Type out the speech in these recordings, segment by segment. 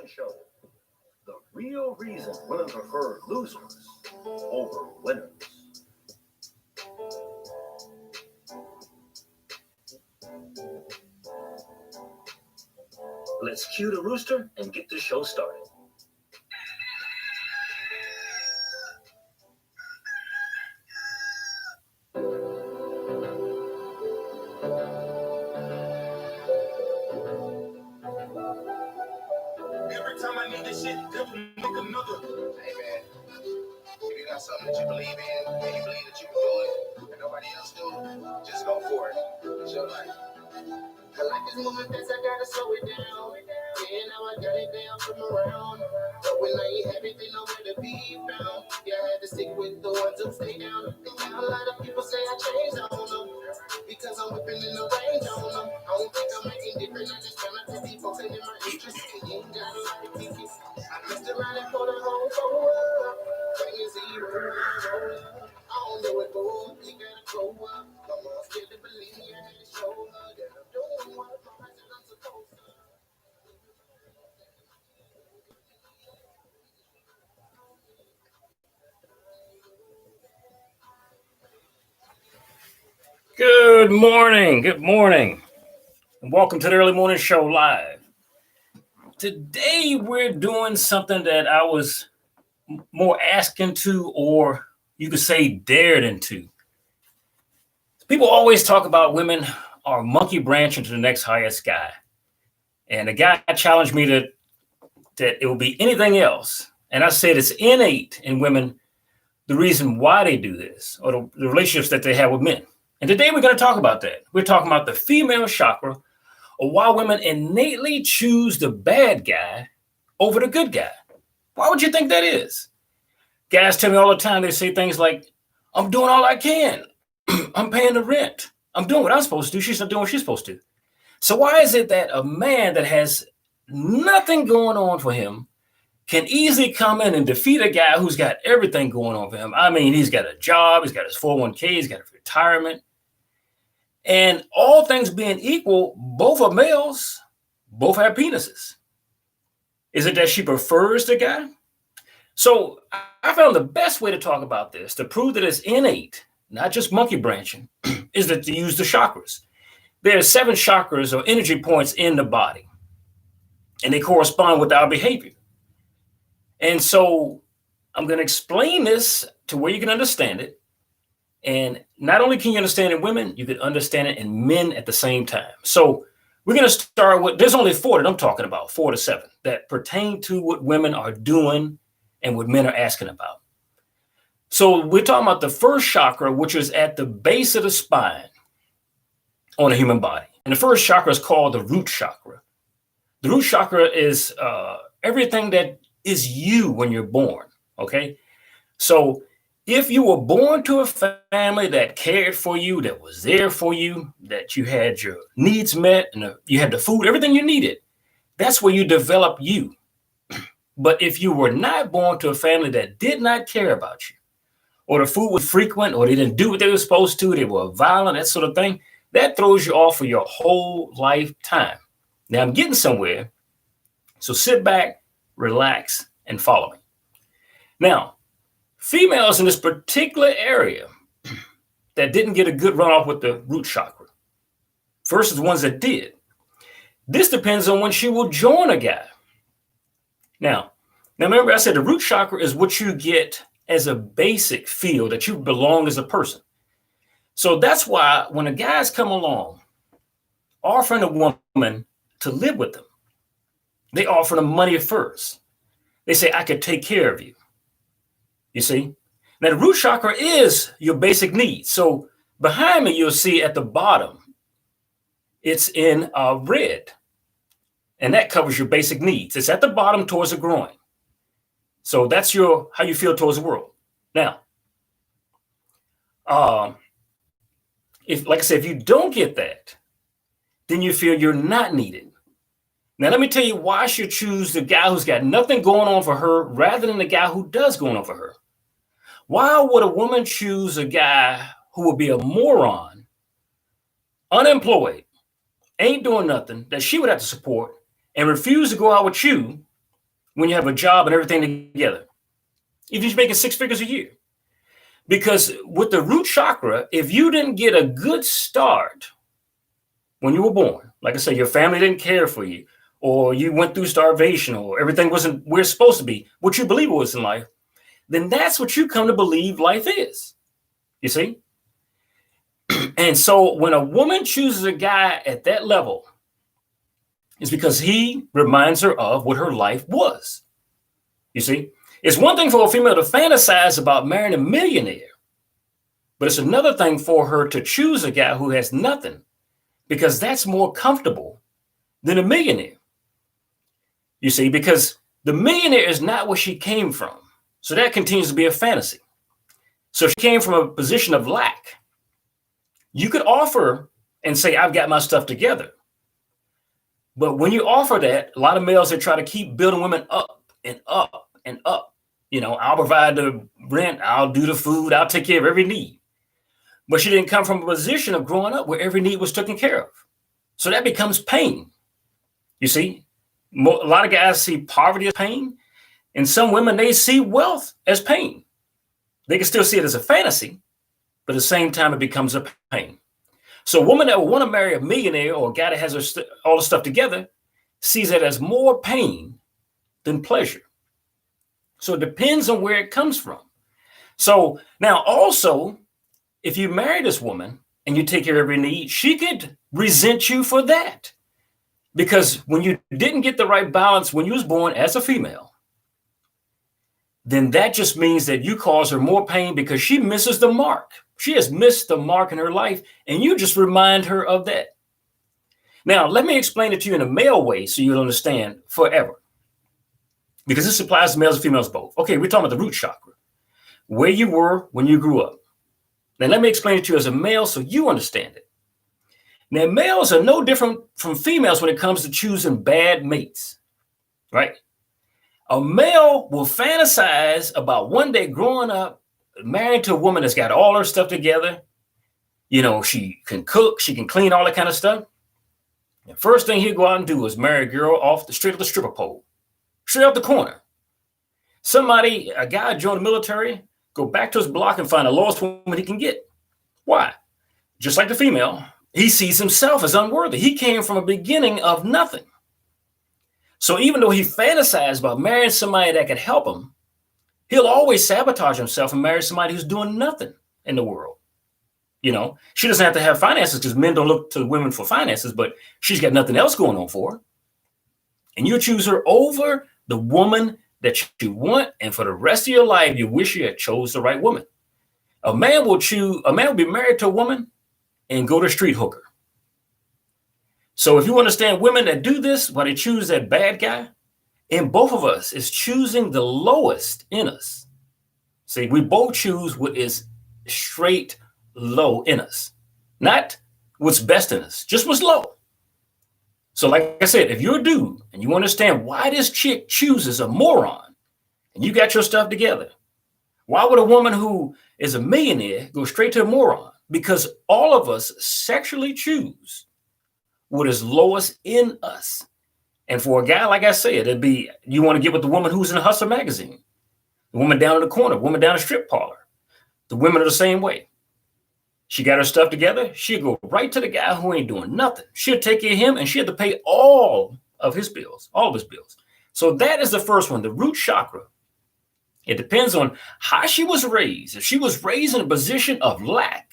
show. The real reason women prefer losers over winners. Let's cue the rooster and get the show started. Every time I need this shit, devil make another. Hey man, if you got something that you believe in, and you believe that you can do it, and nobody else do, just go for it. It's your life. I like this moving fast, I gotta slow it down. Yeah, now I got it down from around. But when I ain't have anything nowhere to be found, yeah, I had to stick with the ones who stay down. And now a lot of people say I changed on them, because I'm whipping in the range on them. I don't think I'm acting different, I just tryna test these folks in my interest. You ain't got a lot of tickets. I messed around and pulled a whole four up. Bring a zero, roll up. I don't know it, boy, you gotta grow up. My mom's scared to believe me, I had to show her that I'm doing what my president's supposed to. Good morning, and welcome to the Early Morning Show Live. Today we're doing something that I was more asked into, or you could say dared into. People always talk about women are monkey branching to the next highest guy. And the guy challenged me that it will be anything else. And I said it's innate in women, the reason why they do this, or the relationships that they have with men. And today we're going to talk about that. We're talking about the female chakra, or why women innately choose the bad guy over the good guy. Why would you think that is? Guys tell me all the time, they say things like, I'm doing all I can. I'm paying the rent. I'm doing what I'm supposed to do. She's not doing what she's supposed to. So why is it that a man that has nothing going on for him can easily come in and defeat a guy who's got everything going on for him? I mean, he's got a job, he's got his 401k, he's got a retirement. And all things being equal, both are males, both have penises. Is it that she prefers the guy? So I found the best way to talk about this, to prove that it's innate, not just monkey branching, is that to use the chakras. There are 7 chakras or energy points in the body, and they correspond with our behavior. And so I'm going to explain this to where you can understand it. And not only can you understand it in women, you can understand it in men at the same time. So we're going to start with, there's only 4 that I'm talking about, 4 to 7, that pertain to what women are doing and what men are asking about. So we're talking about the first chakra, which is at the base of the spine on a human body. And the first chakra is called the root chakra. The root chakra is everything that is you when you're born, okay? So if you were born to a family that cared for you, that was there for you, that you had your needs met, and you had the food, everything you needed, that's where you develop you. But if you were not born to a family that did not care about you, or the food was frequent, or they didn't do what they were supposed to, they were violent, that sort of thing, that throws you off for your whole lifetime. Now I'm getting somewhere, so sit back, relax, and follow me. Now, females in this particular area that didn't get a good runoff with the root chakra versus the ones that did, this depends on when she will join a guy. Now remember I said the root chakra is what you get as a basic feel that you belong as a person. So that's why when a guy's come along offering a woman to live with them, they offer them money first. They say, I could take care of you. You see? Now the root chakra is your basic needs. So behind me, you'll see at the bottom, it's in red. And that covers your basic needs. It's at the bottom towards the groin. So that's how you feel towards the world. Now, if you don't get that, then you feel you're not needed. Now, let me tell you why I should choose the guy who's got nothing going on for her rather than the guy who does going on for her. Why would a woman choose a guy who would be a moron, unemployed, ain't doing nothing, that she would have to support, and refuse to go out with you when you have a job and everything together, if you're making 6 figures a year. Because with the root chakra, if you didn't get a good start when you were born, like I said, your family didn't care for you, or you went through starvation, or everything wasn't where it's supposed to be, what you believe it was in life, then that's what you come to believe life is. You see? And so when a woman chooses a guy at that level, it's because he reminds her of what her life was. You see? It's one thing for a female to fantasize about marrying a millionaire, but it's another thing for her to choose a guy who has nothing, because that's more comfortable than a millionaire. You see, because the millionaire is not where she came from. So that continues to be a fantasy. So she came from a position of lack. You could offer and say, I've got my stuff together. But when you offer that, a lot of males, they try to keep building women up and up and up. You know, I'll provide the rent, I'll do the food, I'll take care of every need. But she didn't come from a position of growing up where every need was taken care of. So that becomes pain. You see, a lot of guys see poverty as pain, and some women, they see wealth as pain. They can still see it as a fantasy, but at the same time, it becomes a pain. So a woman that will want to marry a millionaire or a guy that has all the stuff together sees it as more pain than pleasure. So it depends on where it comes from. So now also, if you marry this woman and you take care of every need, she could resent you for that. Because when you didn't get the right balance when you was born as a female, then that just means that you cause her more pain because she misses the mark. She has missed the mark in her life, and you just remind her of that. Now, let me explain it to you in a male way so you'll understand forever. Because this applies to males and females both. Okay, we're talking about the root chakra, where you were when you grew up. Now, let me explain it to you as a male so you understand it. Now, males are no different from females when it comes to choosing bad mates, right? A male will fantasize about one day growing up, married to a woman that's got all her stuff together. You know, she can cook, she can clean, all that kind of stuff. The first thing he'll go out and do is marry a girl straight off the stripper pole, straight off the corner. A guy joined the military, go back to his block and find the lowest woman he can get. Why? Just like the female, he sees himself as unworthy. He came from a beginning of nothing. So even though he fantasized about marrying somebody that could help him, he'll always sabotage himself and marry somebody who's doing nothing in the world. You know, she doesn't have to have finances because men don't look to women for finances, but she's got nothing else going on for her. And you choose her over the woman that you want, and for the rest of your life, you wish you had chose the right woman. A man will be married to a woman and go to street hooker. So if you understand women that do this, why they choose that bad guy, and both of us is choosing the lowest in us. See, we both choose what is straight low in us, not what's best in us, just what's low. So like I said, if you're a dude and you understand why this chick chooses a moron and you got your stuff together, why would a woman who is a millionaire go straight to a moron? Because all of us sexually choose what is lowest in us. And for a guy, like I said, it'd be, you want to get with the woman who's in a Hustler magazine, the woman down in the corner, the woman down a strip parlor. The women are the same way. She got her stuff together. She'll go right to the guy who ain't doing nothing. She'll take care of him and she had to pay all of his bills. So that is the first one, the root chakra. It depends on how she was raised. If she was raised in a position of lack,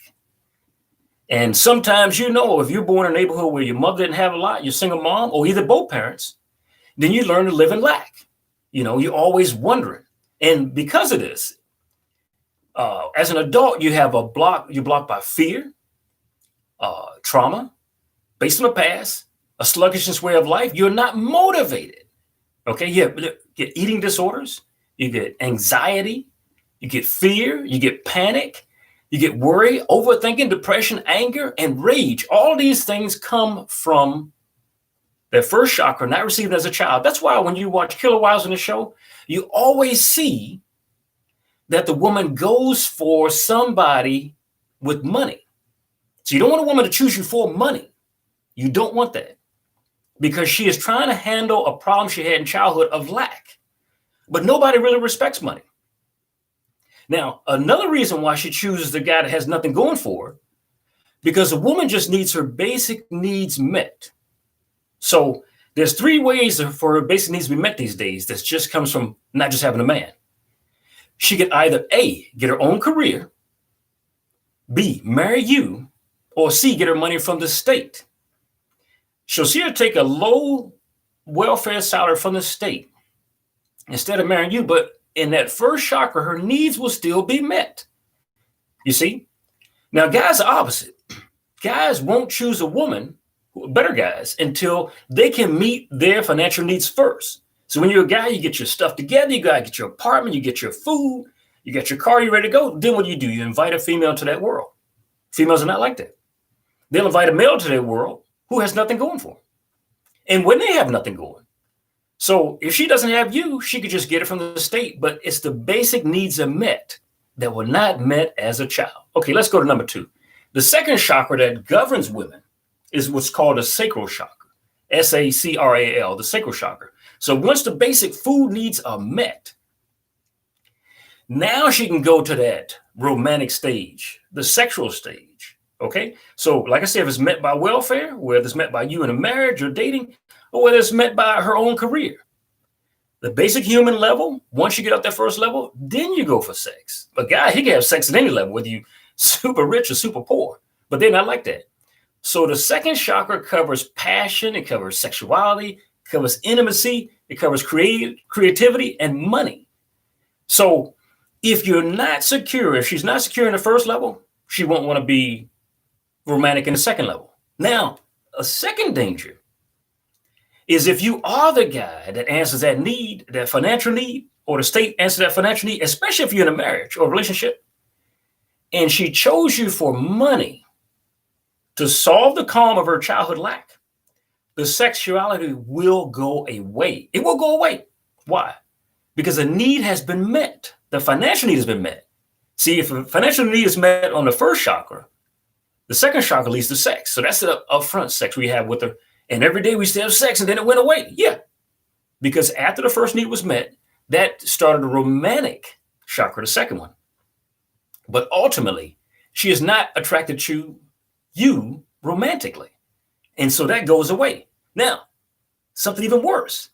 and sometimes, you know, if you're born in a neighborhood where your mother didn't have a lot, you're a single mom, or either both parents, then you learn to live in lack. You know, you're always wondering. And because of this, as an adult, you're blocked by fear, trauma, based on the past, a sluggishness way of life. You're not motivated. Okay, you get eating disorders, you get anxiety, you get fear, you get panic. You get worry, overthinking, depression, anger, and rage. All these things come from that first chakra, not received as a child. That's why when you watch Killer Wives on the show, you always see that the woman goes for somebody with money. So you don't want a woman to choose you for money. You don't want that because she is trying to handle a problem she had in childhood of lack. but nobody really respects money. Now, another reason why she chooses the guy that has nothing going for her, because a woman just needs her basic needs met. So there's three ways for her basic needs to be met these days. That just comes from not just having a man. She could either A, get her own career, B, marry you, or C, get her money from the state. So she'll take a low welfare salary from the state instead of marrying you, but in that first chakra, her needs will still be met. You see? Now, guys are opposite. Guys won't choose a woman, better guys, until they can meet their financial needs first. So when you're a guy, you get your stuff together, you gotta get your apartment, you get your food, you get your car, you're ready to go. Then what do? You invite a female to that world. Females are not like that. They'll invite a male to their world who has nothing going for them. And when they have nothing going, so if she doesn't have you, she could just get it from the state, but it's the basic needs are met that were not met as a child. Okay, let's go to number 2. The second chakra that governs women is what's called the sacral chakra, Sacral, the sacral chakra. So once the basic food needs are met, now she can go to that romantic stage, the sexual stage. Okay, so like I said, if it's met by welfare, whether it's met by you in a marriage or dating, or whether it's met by her own career. The basic human level, once you get up that first level, then you go for sex. A guy, he can have sex at any level, whether you super rich or super poor, but they're not like that. So the second chakra covers passion, it covers sexuality, it covers intimacy, it covers creativity and money. So if you're not secure, if she's not secure in the first level, she won't want to be romantic in the second level. Now, a second danger is if you are the guy that answers that need, that financial need, or the state answers that financial need, especially if you're in a marriage or a relationship, and she chose you for money to solve the calm of her childhood lack, the sexuality will go away. It will go away. Why? Because the need has been met. The financial need has been met. See, if a financial need is met on the first chakra, the second chakra leads to sex. So that's the upfront sex we have with her. And every day we still have sex and then it went away. Yeah. Because after the first need was met, that started a romantic chakra, the second one. But ultimately, she is not attracted to you romantically. And so that goes away. Now, something even worse.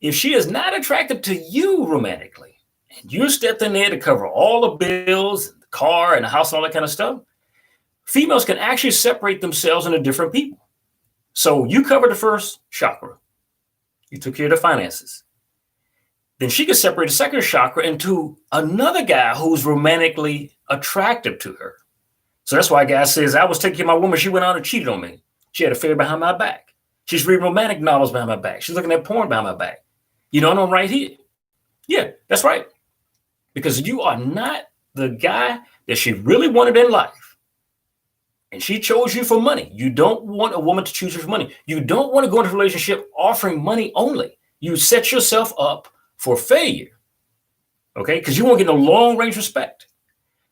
If she is not attracted to you romantically, and you stepped in there to cover all the bills, the car and the house and all that kind of stuff, females can actually separate themselves into different people. So you covered the first chakra. You took care of the finances. Then she could separate the second chakra into another guy who's romantically attractive to her. So that's why a guy says, I was taking care of my woman. She went out and cheated on me. She had an affair behind my back. She's reading romantic novels behind my back. She's looking at porn behind my back. You know, and I'm right here. Yeah, that's right. Because you are not the guy that she really wanted in life. And she chose you for money. You don't want a woman to choose you for money. You don't want to go into a relationship offering money only. You set yourself up for failure. Okay? Because you won't get no long-range respect.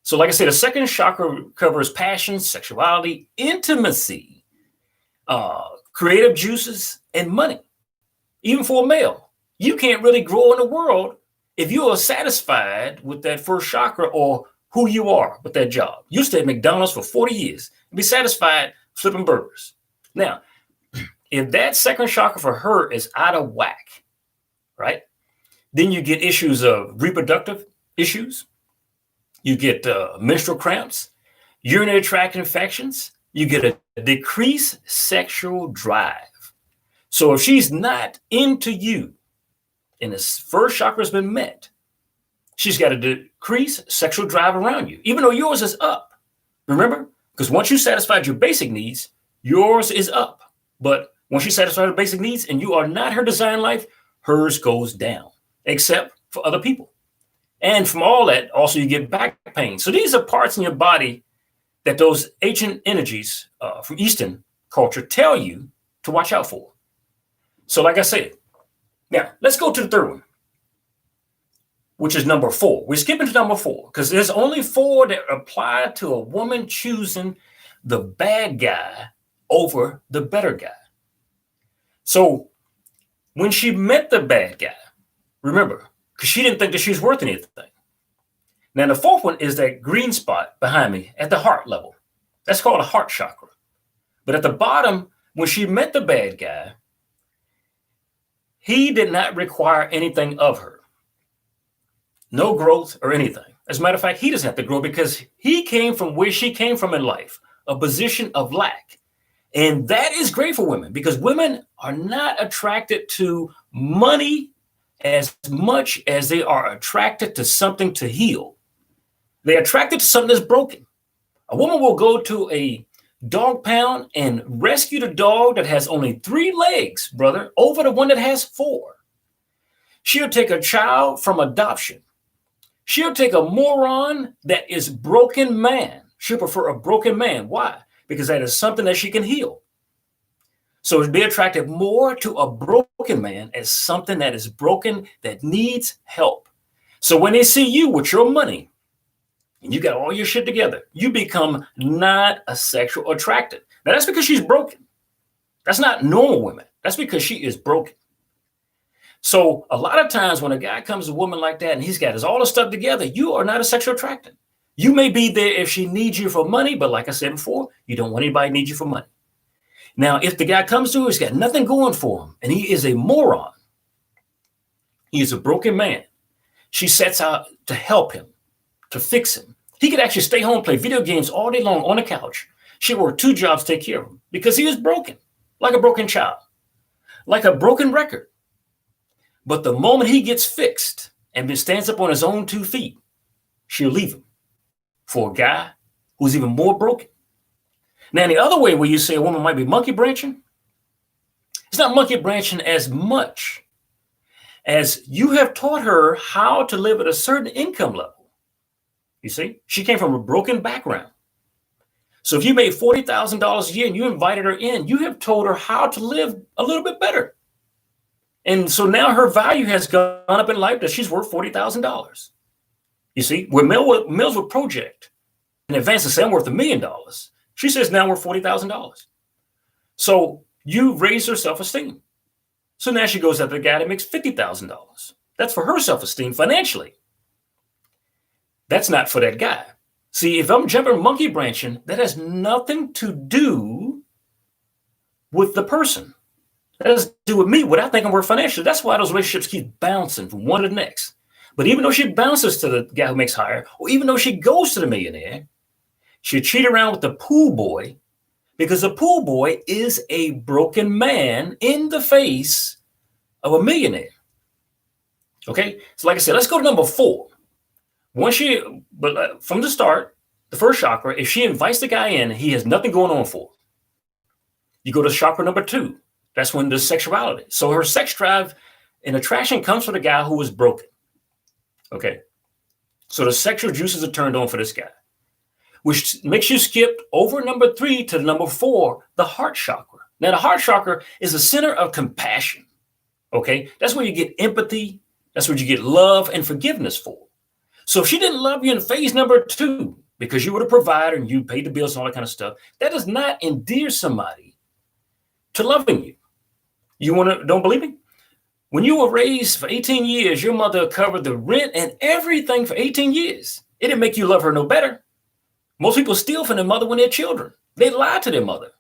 So like I said, the second chakra covers passion, sexuality, intimacy, creative juices, and money. Even for a male, you can't really grow in the world if you are satisfied with that first chakra or who you are with that job. You stay at McDonald's for 40 years and be satisfied flipping burgers. Now, if that second chakra for her is out of whack, right, then you get issues of reproductive issues. You get menstrual cramps, urinary tract infections. You get a decreased sexual drive. So if she's not into you and the first chakra has been met, she's got a decreased sexual drive around you, even though yours is up. Remember? Because once you satisfied your basic needs, yours is up. But once you satisfy her basic needs and you are not her design life, hers goes down, except for other people. And from all that, also you get back pain. So these are parts in your body that those ancient energies from Eastern culture tell you to watch out for. So like I said, now let's go to the third one, which is number 4. We're skipping to number 4 because there's only 4 that apply to a woman choosing the bad guy over the better guy. So when she met the bad guy, remember, because she didn't think that she was worth anything. Now, the fourth one is that green spot behind me at the heart level. That's called a heart chakra. But at the bottom, when she met the bad guy, he did not require anything of her. No growth or anything. As a matter of fact, he doesn't have to grow because he came from where she came from in life, a position of lack. And that is great for women because women are not attracted to money as much as they are attracted to something to heal. They're attracted to something that's broken. A woman will go to a dog pound and rescue the dog that has only 3 legs, brother, over the one that has 4. She'll take a child from adoption. She'll take a moron that is broken man. She'll prefer a broken man. Why? Because that is something that she can heal. So they attracted more to a broken man as something that is broken, that needs help. So when they see you with your money, and you got all your shit together, you become not a sexual attractant. Now that's because she's broken. That's not normal women. That's because she is broken. So a lot of times when a guy comes to a woman like that and he's got all his stuff together, you are not a sexual attractant. You may be there if she needs you for money, but like I said before, you don't want anybody to need you for money. Now, if the guy comes to her, he's got nothing going for him, and he is a moron. He is a broken man. She sets out to help him, to fix him. He could actually stay home, play video games all day long on the couch. She worked 2 jobs to take care of him because he was broken, like a broken child, like a broken record. But the moment he gets fixed and stands up on his own 2 feet, she'll leave him for a guy who's even more broken. Now, the other way where you say a woman might be monkey branching, it's not monkey branching as much as you have taught her how to live at a certain income level. You see, she came from a broken background. So if you made $40,000 a year and you invited her in, you have told her how to live a little bit better. And so now her value has gone up in life that she's worth $40,000. You see, where Mills would project in advance and say, I'm worth $1 million. She says now worth $40,000. So you raise her self-esteem. So now she goes after the guy that makes $50,000. That's for her self-esteem financially. That's not for that guy. See, if I'm jumping monkey branching, that has nothing to do with the person. That has to do with me, what I think I'm worth financially. That's why those relationships keep bouncing from one to the next. But even though she bounces to the guy who makes higher, or even though she goes to the millionaire, she cheat around with the pool boy because the pool boy is a broken man in the face of a millionaire. Okay, so like I said, let's go to number 4. From the start, the first chakra, if she invites the guy in, he has nothing going on for her. You go to chakra number 2. That's when there's sexuality. So her sex drive and attraction comes from the guy who is broken. Okay, so the sexual juices are turned on for this guy, which makes you skip over number 3 to number 4, the heart chakra. Now, the heart chakra is the center of compassion. Okay, that's where you get empathy. That's where you get love and forgiveness for. So if she didn't love you in phase number 2 because you were the provider and you paid the bills and all that kind of stuff, that does not endear somebody to loving you. Don't believe me? When you were raised for 18 years, your mother covered the rent and everything for 18 years. It didn't make you love her no better. Most people steal from their mother when they're children. They lie to their mother.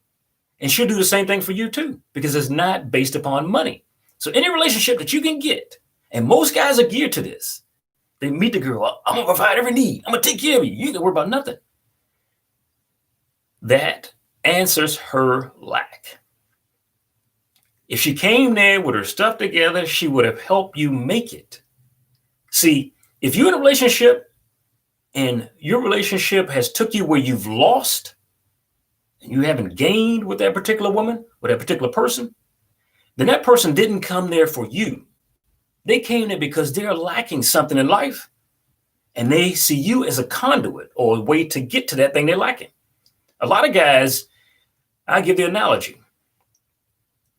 And she'll do the same thing for you too, because it's not based upon money. So any relationship that you can get, and most guys are geared to this, they meet the girl, I'm going to provide every need. I'm going to take care of you. You ain't going to worry about nothing. That answers her lack. If she came there with her stuff together, she would have helped you make it. See, if you're in a relationship and your relationship has took you where you've lost and you haven't gained with that particular woman, with that particular person, then that person didn't come there for you. They came there because they're lacking something in life and they see you as a conduit or a way to get to that thing they're lacking. A lot of guys, I give the analogy.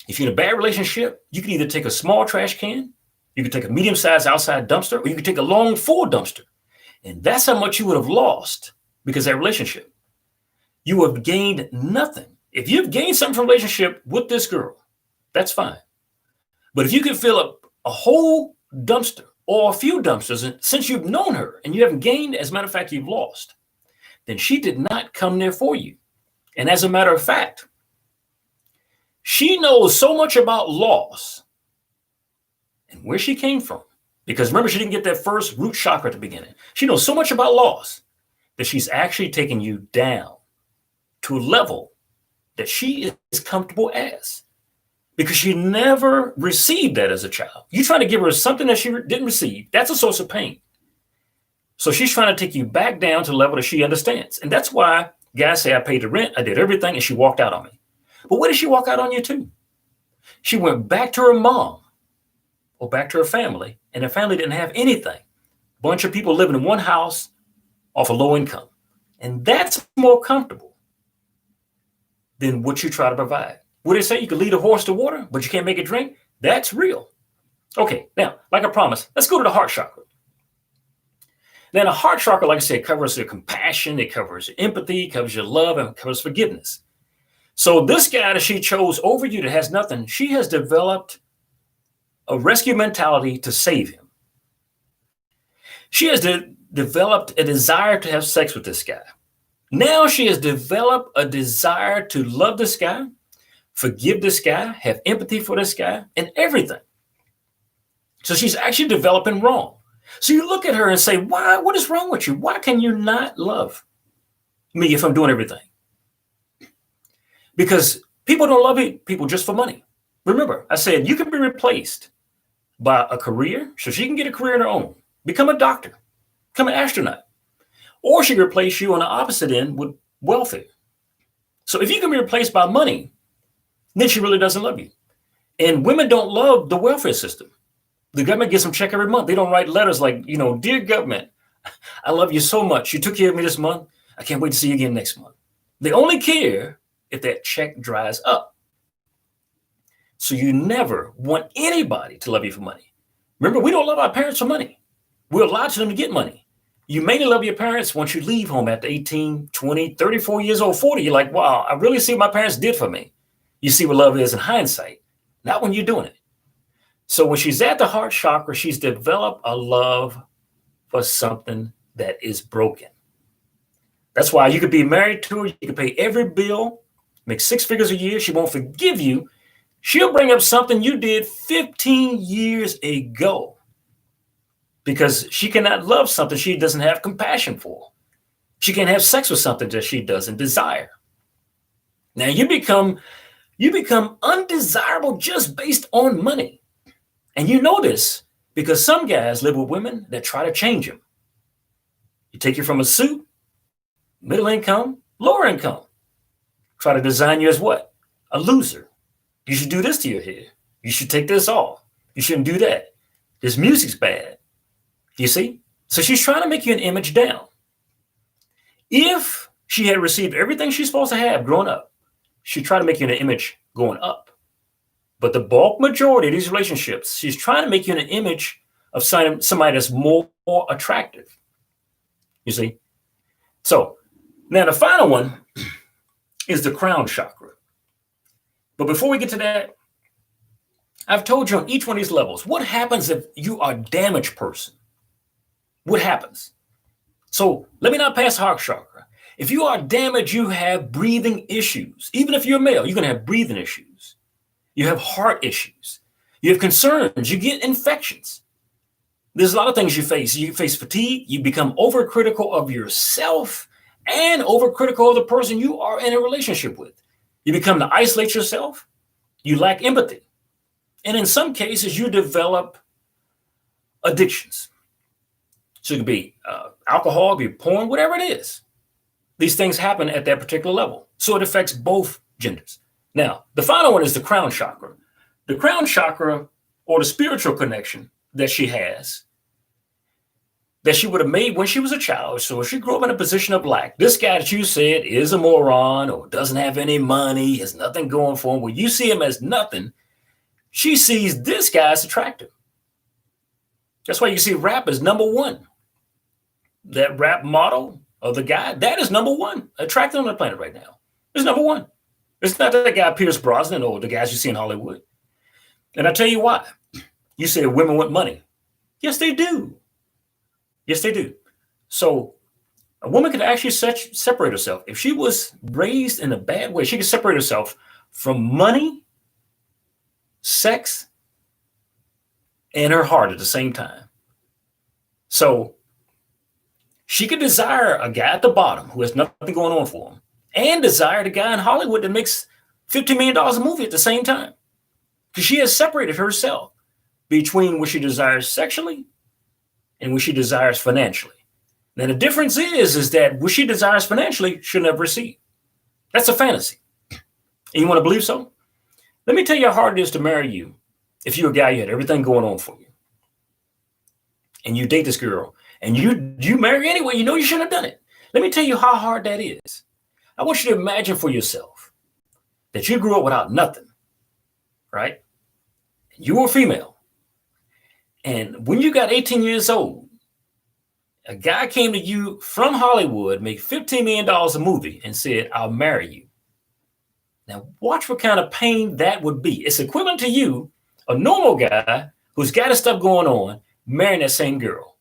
If you're in a bad relationship, you can either take a small trash can, you can take a medium-sized outside dumpster, or you can take a long full dumpster. And that's how much you would have lost because of that relationship. You have gained nothing. If you've gained something from a relationship with this girl, that's fine. But if you can fill up a whole dumpster or a few dumpsters, and since you've known her and you haven't gained, as a matter of fact, you've lost, then she did not come there for you. And as a matter of fact, she knows so much about loss and where she came from. Because remember, she didn't get that first root chakra at the beginning. She knows so much about loss that she's actually taking you down to a level that she is comfortable as. Because she never received that as a child. You trying to give her something that she didn't receive. That's a source of pain. So she's trying to take you back down to the level that she understands. And that's why guys say, I paid the rent, I did everything, and she walked out on me. But where did she walk out on you to? She went back to her mom or back to her family, and her family didn't have anything. Bunch of people living in one house off a low income. And that's more comfortable than what you try to provide. What they say, you can lead a horse to water, but you can't make it drink? That's real. Okay, now, like I promised, let's go to the heart chakra. Now, the heart chakra, like I said, covers your compassion, it covers your empathy, it covers your love, and it covers forgiveness. So this guy that she chose over you that has nothing, she has developed a rescue mentality to save him. She has developed a desire to have sex with this guy. Now she has developed a desire to love this guy, forgive this guy, have empathy for this guy, and everything. So she's actually developing wrong. So you look at her and say, why? What is wrong with you? Why can you not love me if I'm doing everything? Because people don't love people just for money. Remember, I said you can be replaced by a career, so she can get a career on her own, become a doctor, become an astronaut, or she can replace you on the opposite end with welfare. So if you can be replaced by money, then she really doesn't love you. And women don't love the welfare system. The government gets them check every month. They don't write letters like, dear government, I love you so much. You took care of me this month. I can't wait to see you again next month. They only care if that check dries up. So you never want anybody to love you for money. Remember, we don't love our parents for money. We're allowed to them to get money. You mainly love your parents once you leave home after 18, 20, 34 years old, 40. You're like, wow, I really see what my parents did for me. You see what love is in hindsight, not when you're doing it. So when she's at the heart chakra, she's developed a love for something that is broken. That's why you could be married to her. You could pay every bill, make 6 figures a year. She won't forgive you. She'll bring up something you did 15 years ago because she cannot love something she doesn't have compassion for. She can't have sex with something that she doesn't desire. Now you become undesirable just based on money. And you know this because some guys live with women that try to change them. You take you from a suit, middle income, lower income. Try to design you as what? A loser. You should do this to your hair. You should take this off. You shouldn't do that. This music's bad. You see? So she's trying to make you an image down. If she had received everything she's supposed to have growing up, she'd try to make you an image going up. But the bulk majority of these relationships, she's trying to make you an image of somebody that's more attractive. You see? So now the final one is the crown chakra. But before we get to that, I've told you on each one of these levels, what happens if you are a damaged person? What happens? So let me not pass heart chakra. If you are damaged, you have breathing issues. Even if you're male, you're going to have breathing issues. You have heart issues. You have concerns. You get infections. There's a lot of things you face. You face fatigue. You become overcritical of yourself and overcritical of the person you are in a relationship with. You become to isolate yourself. You lack empathy. And in some cases, you develop addictions. So it could be alcohol, it could be porn, whatever it is. These things happen at that particular level. So it affects both genders. Now, the final one is the crown chakra. The crown chakra, or the spiritual connection that she has, that she would have made when she was a child. So if she grew up in a position of lack, this guy that you said is a moron or doesn't have any money, has nothing going for him, well, you see him as nothing, she sees this guy as attractive. That's why you see rap is number one. That rap model of the guy, that is number one attractive on the planet right now. It's number one. It's not that guy Pierce Brosnan or the guys you see in Hollywood. And I tell you why. You say women want money. Yes, they do. Yes, they do. So a woman could actually separate herself. If she was raised in a bad way, she could separate herself from money, sex, and her heart at the same time. So she could desire a guy at the bottom who has nothing going on for him and desire the guy in Hollywood that makes $15 million a movie at the same time. Because she has separated herself between what she desires sexually and what she desires financially. Now, the difference is that what she desires financially, she'll never receive. That's a fantasy. And you want to believe so? Let me tell you how hard it is to marry you if you're a guy, you had everything going on for you. And you date this girl, and you marry anyway, you know you shouldn't have done it. Let me tell you how hard that is. I want you to imagine for yourself that you grew up without nothing, right? You were female. And when you got 18 years old, a guy came to you from Hollywood, made $15 million a movie, and said, I'll marry you. Now, watch what kind of pain that would be. It's equivalent to you, a normal guy who's got his stuff going on, marrying that same girl.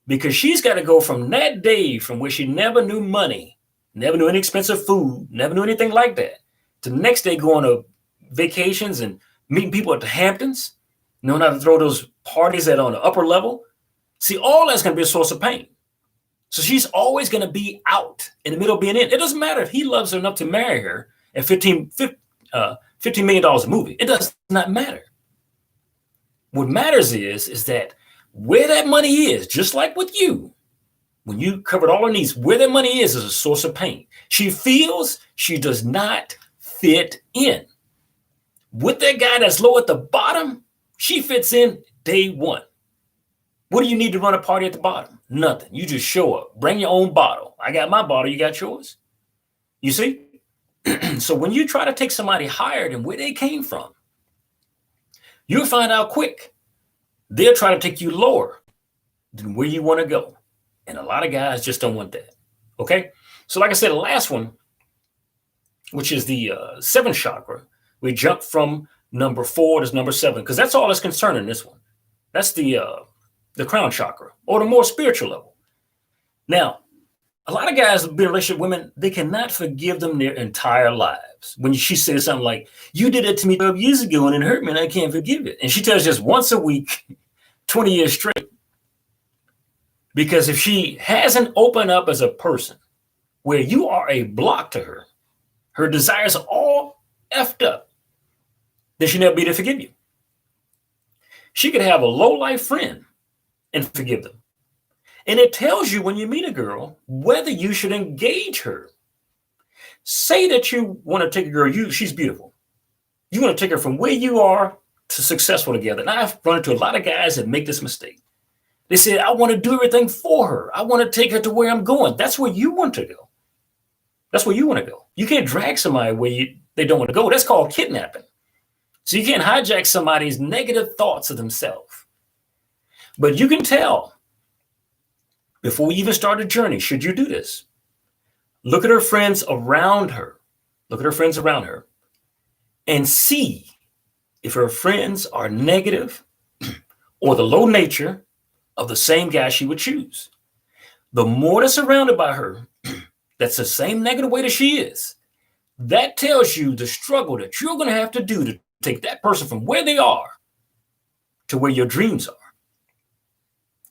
Because she's got to go from that day from where she never knew money, never knew any expensive food, never knew anything like that, to the next day going to vacations and meeting people at the Hamptons, knowing how to throw those parties that on the upper level. See, all that's going to be a source of pain. So she's always going to be out in the middle of being in. It doesn't matter if he loves her enough to marry her at $15 million a movie. It does not matter. What matters is that where that money is, just like with you, when you covered all her needs, where that money is a source of pain. She feels she does not fit in. With that guy that's low at the bottom, she fits in day one. What do you need to run a party at the bottom? Nothing. You just show up. Bring your own bottle. I got my bottle. You got yours. You see? So when you try to take somebody higher than where they came from, you'll find out quick. They'll try to take you lower than where you want to go. And a lot of guys just don't want that. Okay? So like I said, the last one, which is the seventh chakra, we jump from number 4 to number 7, because that's all that's concerned in this one. That's the crown chakra, or the more spiritual level. Now, a lot of guys who've been in a relationship with women, they cannot forgive them their entire lives. When she says something like, you did it to me 12 years ago and it hurt me and I can't forgive it. And she tells just once a week, 20 years straight. Because if she hasn't opened up as a person where you are a block to her, her desires are all effed up, then she'll never be able to forgive you. She could have a low-life friend and forgive them. And it tells you when you meet a girl whether you should engage her. Say that you want to take a girl, she's beautiful. You want to take her from where you are to successful together. And I've run into a lot of guys that make this mistake. They say, I want to do everything for her. I want to take her to where I'm going. That's where you want to go. That's where you want to go. You can't drag somebody where they don't want to go. That's called kidnapping. So you can't hijack somebody's negative thoughts of themselves. But you can tell before we even start a journey, should you do this? Look at her friends around her. Look at her friends around her and see if her friends are negative or the low nature of the same guy she would choose. The more that's surrounded by her, that's the same negative way that she is. That tells you the struggle that you're going to have to do to take that person from where they are to where your dreams are.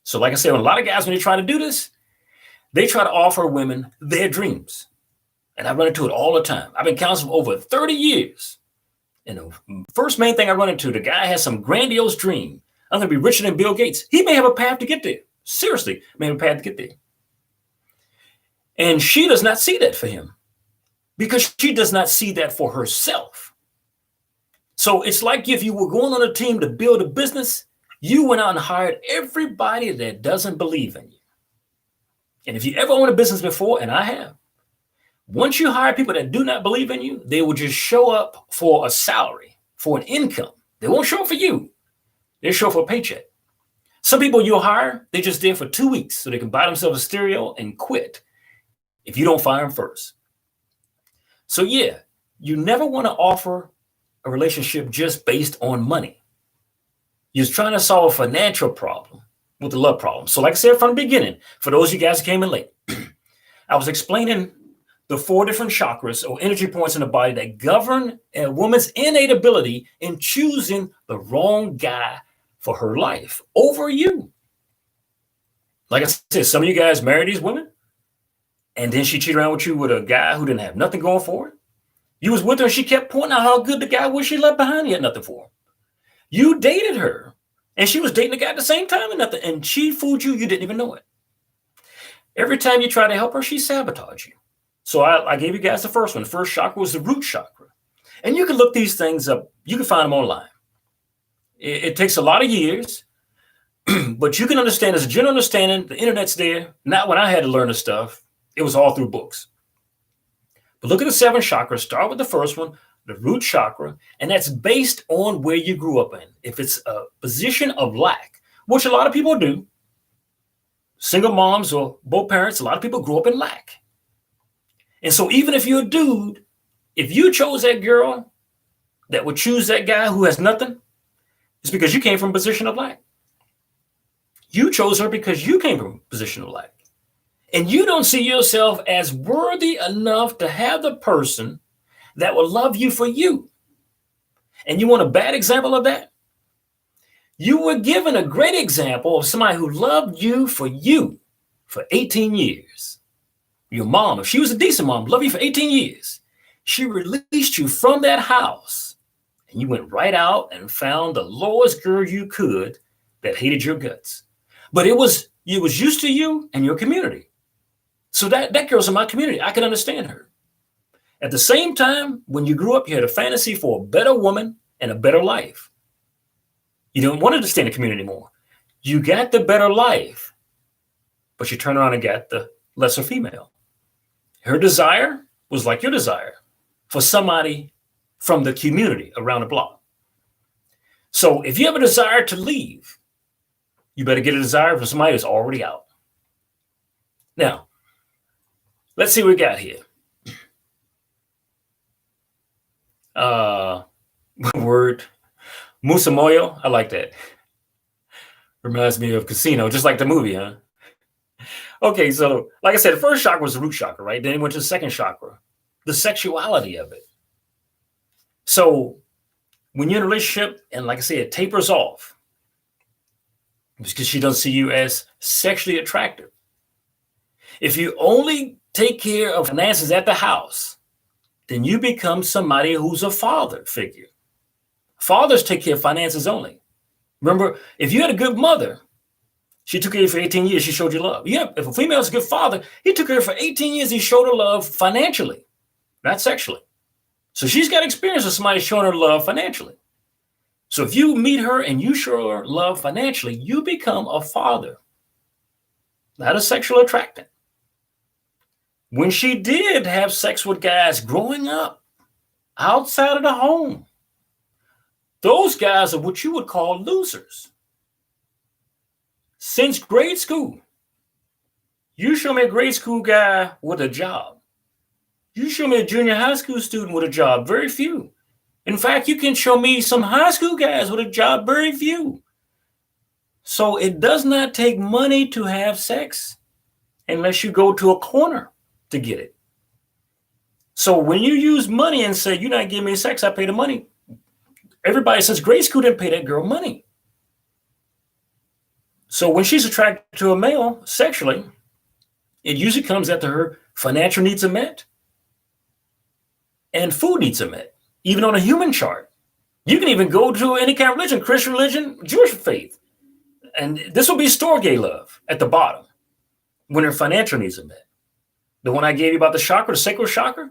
So like I said, when a lot of guys, when they try to do this, they try to offer women their dreams. And I run into it all the time. I've been counseling for over 30 years. And the first main thing I run into, the guy has some grandiose dream. I'm going to be richer than Bill Gates. He may have a path to get there. Seriously, may have a path to get there. And she does not see that for him because she does not see that for herself. So it's like if you were going on a team to build a business, you went out and hired everybody that doesn't believe in you. And if you ever owned a business before, and I have, once you hire people that do not believe in you, they will just show up for a salary, for an income. They won't show up for you. They'll show up for a paycheck. Some people you'll hire, they're just there for 2 weeks so they can buy themselves a stereo and quit if you don't fire them first. So yeah, you never want to offer a relationship just based on money. You're trying to solve a financial problem. with the love problem. So like I said from the beginning, for those of you guys who came in late, I was explaining the 4 different chakras or energy points in the body that govern a woman's innate ability in choosing the wrong guy for her life over you. Like I said, some of you guys marry these women, and then she cheated around with you with a guy who didn't have nothing going for her. You was with her, and she kept pointing out how good the guy was she left behind. He had nothing for her. You dated her, and she was dating the guy at the same time and nothing, and she fooled you. You didn't even know it. Every time you try to help her, she sabotaged you. So I gave you guys the first one. The first chakra was the root chakra. And you can look these things up. You can find them online. It takes a lot of years, but you can understand, as a general understanding, the internet's there. Not when I had to learn the stuff. It was all through books. But look at the 7 chakras. Start with the first one, the root chakra, and that's based on where you grew up in. If it's a position of lack, which a lot of people do, single moms or both parents, a lot of people grew up in lack. And so even if you're a dude, if you chose that girl that would choose that guy who has nothing, it's because you came from a position of lack. You chose her because you came from a position of lack. And you don't see yourself as worthy enough to have the person that will love you for you. And you want a bad example of that? You were given a great example of somebody who loved you for 18 years. Your mom, if she was a decent mom, loved you for 18 years. She released you from that house, and you went right out and found the lowest girl you could that hated your guts. But it was used to you and your community. So that girl's in my community. I can understand her. At the same time, when you grew up, you had a fantasy for a better woman and a better life. You don't want to stay in the community anymore. You got the better life, but you turn around and got the lesser female. Her desire was like your desire for somebody from the community around the block. So if you have a desire to leave, you better get a desire for somebody who's already out. Now, let's see what we got here. Word, Musamoyo, I like that. Reminds me of Casino, just like the movie, huh? Okay, so like I said, the first chakra was the root chakra, right? Then it went to the second chakra, the sexuality of it. So when you're in a relationship, and like I said, it tapers off because she doesn't see you as sexually attractive. If you only take care of finances at the house, then you become somebody who's a father figure. Fathers take care of finances only. Remember, if you had a good mother, she took care of you for 18 years, she showed you love. Yeah, if a female is a good father, he took care of her for 18 years, he showed her love financially, not sexually. So she's got experience with somebody showing her love financially. So if you meet her and you show her love financially, you become a father, not a sexual attractant. When she did have sex with guys growing up outside of the home, those guys are what you would call losers. Since grade school, you show me a grade school guy with a job. You show me a junior high school student with a job, very few. In fact, you can show me some high school guys with a job, very few. So it does not take money to have sex unless you go to a corner to get it. So when you use money and say, you're not giving me sex, I pay the money. Everybody since grade school didn't pay that girl money. So when she's attracted to a male sexually, it usually comes after her financial needs are met and food needs are met, even on a human chart. You can even go to any kind of religion, Christian religion, Jewish faith. And this will be storge love at the bottom when her financial needs are met. The one I gave you about the chakra, the sacral chakra,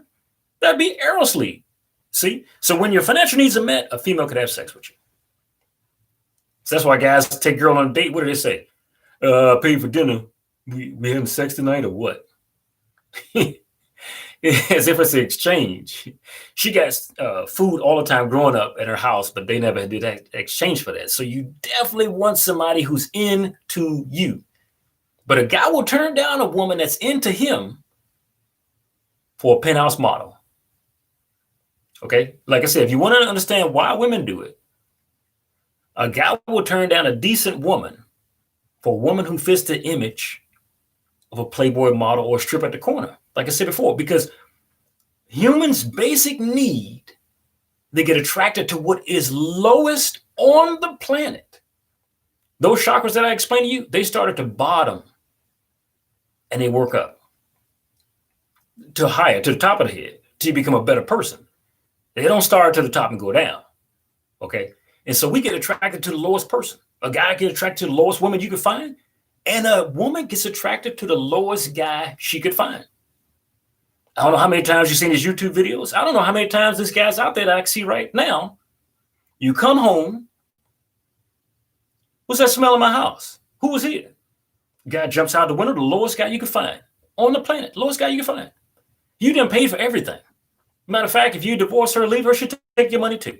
that'd be Eros lead. See? So when your financial needs are met, a female could have sex with you. So that's why guys take a girl on a date. What do they say? Pay for dinner. We having sex tonight or what? As if it's an exchange. She got food all the time growing up at her house, but they never did that exchange for that. So you definitely want somebody who's into you. But a guy will turn down a woman that's into him for a penthouse model. Okay? Like I said, if you want to understand why women do it, a guy will turn down a decent woman for a woman who fits the image of a Playboy model or a strip at the corner, like I said before, because humans' basic need, they get attracted to what is lowest on the planet. Those chakras that I explained to you, they start at the bottom and they work up to higher, to the top of the head, till you become a better person. They don't start to the top and go down. Okay. And so we get attracted to the lowest person. A guy gets attracted to the lowest woman you could find, and a woman gets attracted to the lowest guy she could find. I don't know how many times you've seen his YouTube videos. I don't know how many times this guy's out there that I see right now. You come home. What's that smell in my house? Who was here? Guy jumps out the window, the lowest guy you could find on the planet, lowest guy you can find. You didn't pay for everything. Matter of fact, if you divorce her, leave her, she'll take your money too.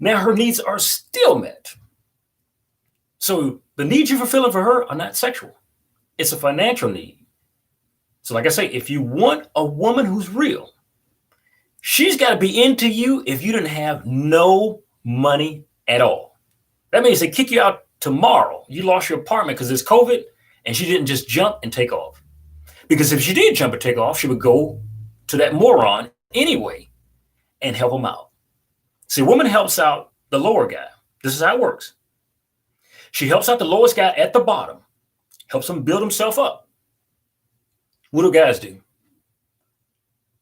Now her needs are still met. So the needs you're fulfilling for her are not sexual. It's a financial need. So like I say, if you want a woman who's real, she's got to be into you if you didn't have no money at all. That means they kick you out tomorrow. You lost your apartment because it's COVID, and she didn't just jump and take off. Because if she did jump and take off, she would go to that moron anyway and help him out. See, a woman helps out the lower guy. This is how it works. She helps out the lowest guy at the bottom, helps him build himself up. What do guys do?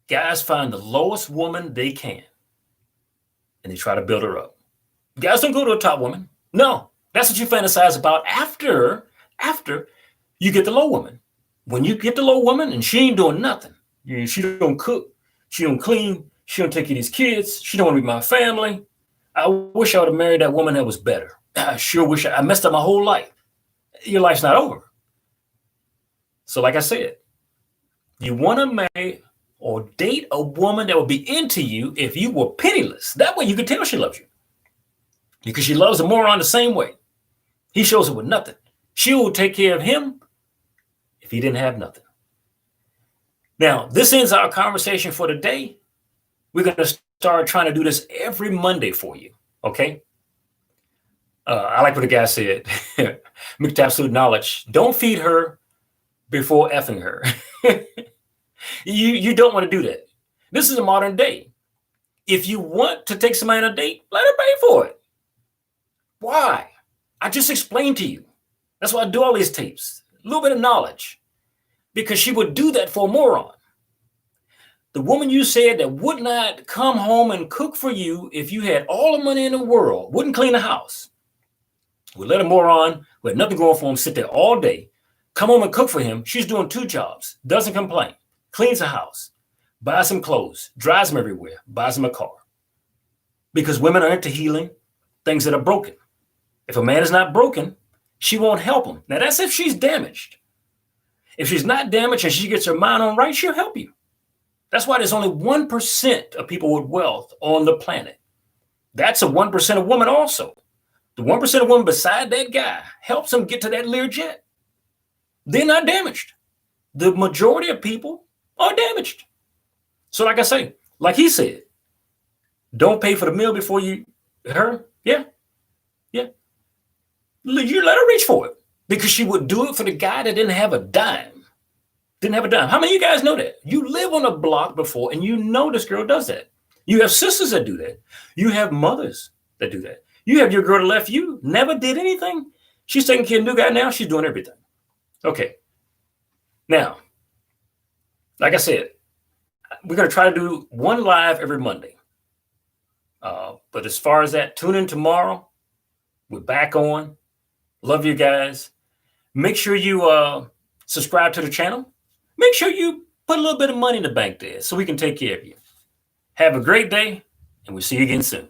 Guys find the lowest woman they can, and they try to build her up. Guys don't go to a top woman. No, that's what you fantasize about after you get the low woman. When you get the low woman and she ain't doing nothing, she don't cook, she don't clean, she don't take care of these kids, she don't want to be my family. I wish I would have married that woman that was better. I sure wish I messed up my whole life. Your life's not over. So like I said, you want to marry or date a woman that would be into you if you were penniless. That way you could tell she loves you. Because she loves a moron the same way. He shows up with nothing. She will take care of him if he didn't have nothing. Now, this ends our conversation for today. We're going to start trying to do this every Monday for you. Okay? I like what the guy said. Mixed absolute knowledge. Don't feed her before effing her. You don't want to do that. This is a modern day. If you want to take somebody on a date, let her pay for it. Why? I just explained to you. That's why I do all these tapes. A little bit of knowledge. Because she would do that for a moron. The woman you said that would not come home and cook for you if you had all the money in the world, wouldn't clean the house, would let a moron who had nothing going for him sit there all day, come home and cook for him. She's doing two jobs, doesn't complain, cleans the house, buys him clothes, drives him everywhere, buys him a car. Because women are into healing things that are broken. If a man is not broken, she won't help him. Now that's if she's damaged. If she's not damaged and she gets her mind on right, she'll help you. That's why there's only 1% of people with wealth on the planet. That's a 1% of women also. The 1% of women beside that guy helps him get to that Learjet. They're not damaged. The majority of people are damaged. So like I say, like he said, don't pay for the meal before you, her, yeah. You let her reach for it because she would do it for the guy that didn't have a dime. How many of you guys know that? You live on a block before and you know this girl does that. You have sisters that do that. You have mothers that do that. You have your girl that left you, never did anything. She's taking care of a new guy now. She's doing everything. Okay. Now, like I said, we're going to try to do one live every Monday. But as far as that, tune in tomorrow. We're back on. Love you guys. Make sure you subscribe to the channel. Make sure you put a little bit of money in the bank there so we can take care of you. Have a great day, and we'll see you again soon.